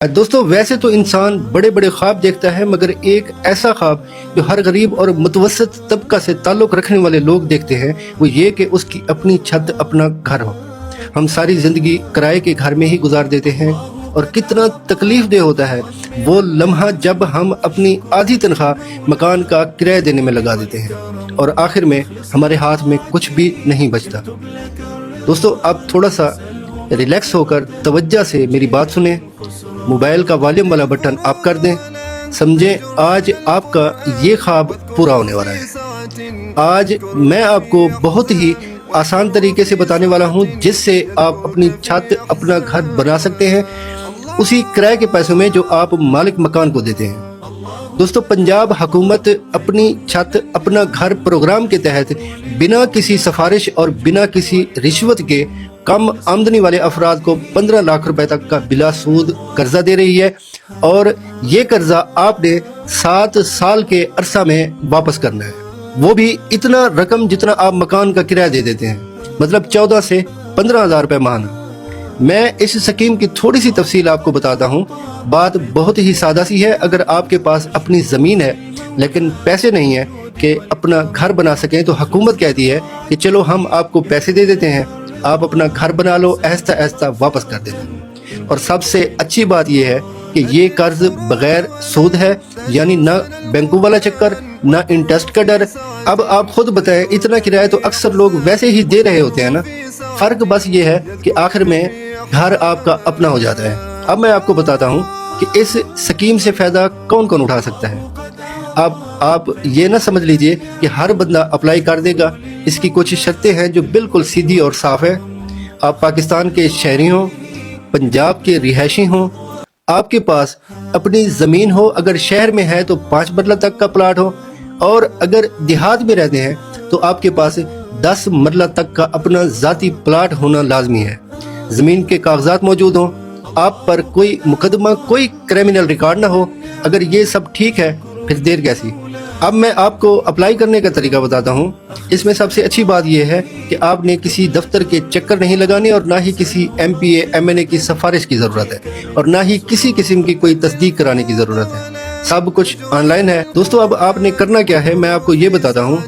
दोस्तों वैसे तो इंसान बड़े बड़े ख्वाब देखता है, मगर एक ऐसा ख्वाब जो हर गरीब और मुतवसत तबका से ताल्लुक़ रखने वाले लोग देखते हैं वो ये कि उसकी अपनी छत, अपना घर हो। हम सारी ज़िंदगी किराए के घर में ही गुजार देते हैं और कितना तकलीफ दे होता है वो लम्हा जब हम अपनी आधी तनख्वाह मकान का किराया देने में लगा देते हैं और आखिर में हमारे हाथ में कुछ भी नहीं बचता। दोस्तों आप थोड़ा सा रिलैक्स होकर तवज्जो से मेरी बात सुने, मोबाइल का वॉल्यूम वाला बटन आप कर दें, समझें आज आपका ये ख्वाब पूरा होने वाला है। आज मैं आपको बहुत ही आसान तरीके से बताने वाला हूँ जिससे आप अपनी छत, अपना घर बना सकते हैं उसी किराए के पैसों में जो आप मालिक मकान को देते हैं। दोस्तों पंजाब हुकूमत अपनी छत अपना घर प्रोग्राम के तहत बिना किसी सिफारिश और बिना किसी रिश्वत के कम आमदनी वाले अफराद को 15 लाख रुपए तक का बिला सूद कर्जा दे रही है और ये कर्जा आपने 7 साल के अरसा में वापस करना है, वो भी इतना रकम जितना आप मकान का किराया दे देते हैं, मतलब 14 से 15,000 रुपये माहाना। मैं इस स्कीम की थोड़ी सी तफसील आपको बताता हूँ। बात बहुत ही सादा सी है। अगर आपके पास अपनी ज़मीन है लेकिन पैसे नहीं है कि अपना घर बना सकें तो हुकूमत कहती है कि चलो हम आपको पैसे दे देते हैं, आप अपना घर बना लो, ऐसा ऐसा वापस कर देना। और सबसे अच्छी बात यह है कि ये कर्ज बगैर सूद है, यानी ना बैंकों वाला चक्कर, ना इंटरेस्ट का डर। अब आप खुद बताएं, इतना किराया तो अक्सर लोग वैसे ही दे रहे होते हैं ना। फ़र्क बस ये है कि आखिर में घर आपका अपना हो जाता है। अब मैं आपको बताता हूँ कि इस स्कीम से फ़ायदा कौन कौन उठा सकता है। अब आप ये ना समझ लीजिए कि हर बंदा अप्लाई कर देगा। इसकी कुछ शर्तें हैं जो बिल्कुल सीधी और साफ है। आप पाकिस्तान के शहरी हों, पंजाब के रिहायशी हों, आपके पास अपनी ज़मीन हो, अगर शहर में है तो 5 मरला तक का प्लाट हो और अगर देहात में रहते हैं तो आपके पास 10 मरला तक का अपना ज़ाती प्लाट होना लाजमी है। ज़मीन के कागजात मौजूद हों, आप पर कोई मुकदमा, कोई क्रिमिनल रिकॉर्ड ना हो। अगर ये सब ठीक है फिर देर कैसी। अब मैं आपको अप्लाई करने का तरीका बताता हूँ। इसमें सबसे अच्छी बात यह है कि आपने किसी दफ्तर के चक्कर नहीं लगाने और ना ही किसी MPA MNA की सिफारिश की ज़रूरत है और ना ही किसी किस्म की कोई तस्दीक कराने की ज़रूरत है। सब कुछ ऑनलाइन है। दोस्तों अब आपने करना क्या है मैं आपको ये बताता हूँ।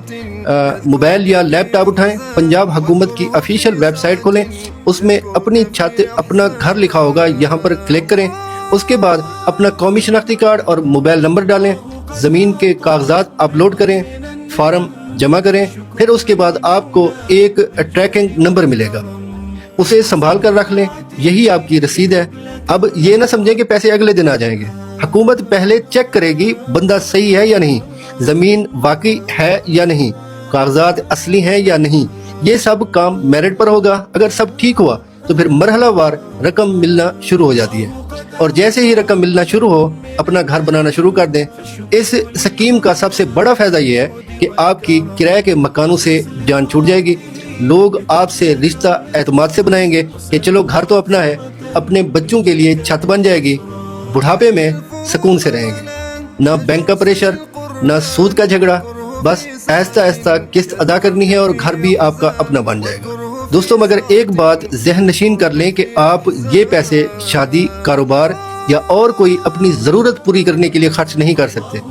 मोबाइल या लैपटॉप उठाएं, पंजाब हुकूमत की ऑफिशियल वेबसाइट खोलें, उसमें अपनी छत अपना घर लिखा होगा, यहाँ पर क्लिक करें। उसके बाद अपना कौमी शनाख्ती कार्ड और मोबाइल नंबर डालें, ज़मीन के कागजात अपलोड करें, फॉर्म जमा करें। फिर उसके बाद आपको एक ट्रैकिंग नंबर मिलेगा, उसे संभाल कर रख लें, यही आपकी रसीद है। अब ये ना समझें कि पैसे अगले दिन आ जाएंगे। हुकूमत पहले चेक करेगी बंदा सही है या नहीं, ज़मीन वाकई है या नहीं, कागजात असली हैं या नहीं। ये सब काम मेरिट पर होगा। अगर सब ठीक हुआ तो फिर मरहलावार रकम मिलना शुरू हो जाती है और जैसे ही रकम मिलना शुरू हो अपना घर बनाना शुरू कर दें। इस स्कीम का सबसे बड़ा फ़ायदा ये है कि आपकी किराए के मकानों से जान छूट जाएगी। लोग आपसे रिश्ता एतमाद से बनाएंगे कि चलो घर तो अपना है, अपने बच्चों के लिए छत बन जाएगी, बुढ़ापे में सुकून से रहेंगे। ना बैंक का प्रेशर, ना सूद का झगड़ा, बस ऐसा ऐसा किस्त अदा करनी है और घर भी आपका अपना बन जाएगा। दोस्तों मगर एक बात ज़हन नशीन कर लें कि आप ये पैसे शादी, कारोबार या और कोई अपनी ज़रूरत पूरी करने के लिए खर्च नहीं कर सकते।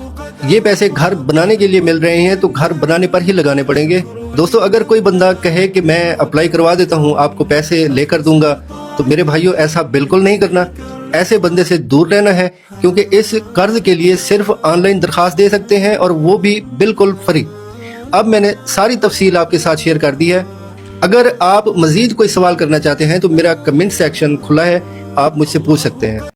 ये पैसे घर बनाने के लिए मिल रहे हैं तो घर बनाने पर ही लगाने पड़ेंगे। दोस्तों अगर कोई बंदा कहे कि मैं अप्लाई करवा देता हूँ, आपको पैसे लेकर दूंगा, तो मेरे भाइयों ऐसा बिल्कुल नहीं करना। ऐसे बंदे से दूर रहना है क्योंकि इस कर्ज के लिए सिर्फ ऑनलाइन दरखास्त दे सकते हैं और वो भी बिल्कुल फ्री। अब मैंने सारी तफसील आपके साथ शेयर कर दी है। अगर आप मज़ीद कोई सवाल करना चाहते हैं तो मेरा कमेंट सेक्शन खुला है, आप मुझसे पूछ सकते हैं।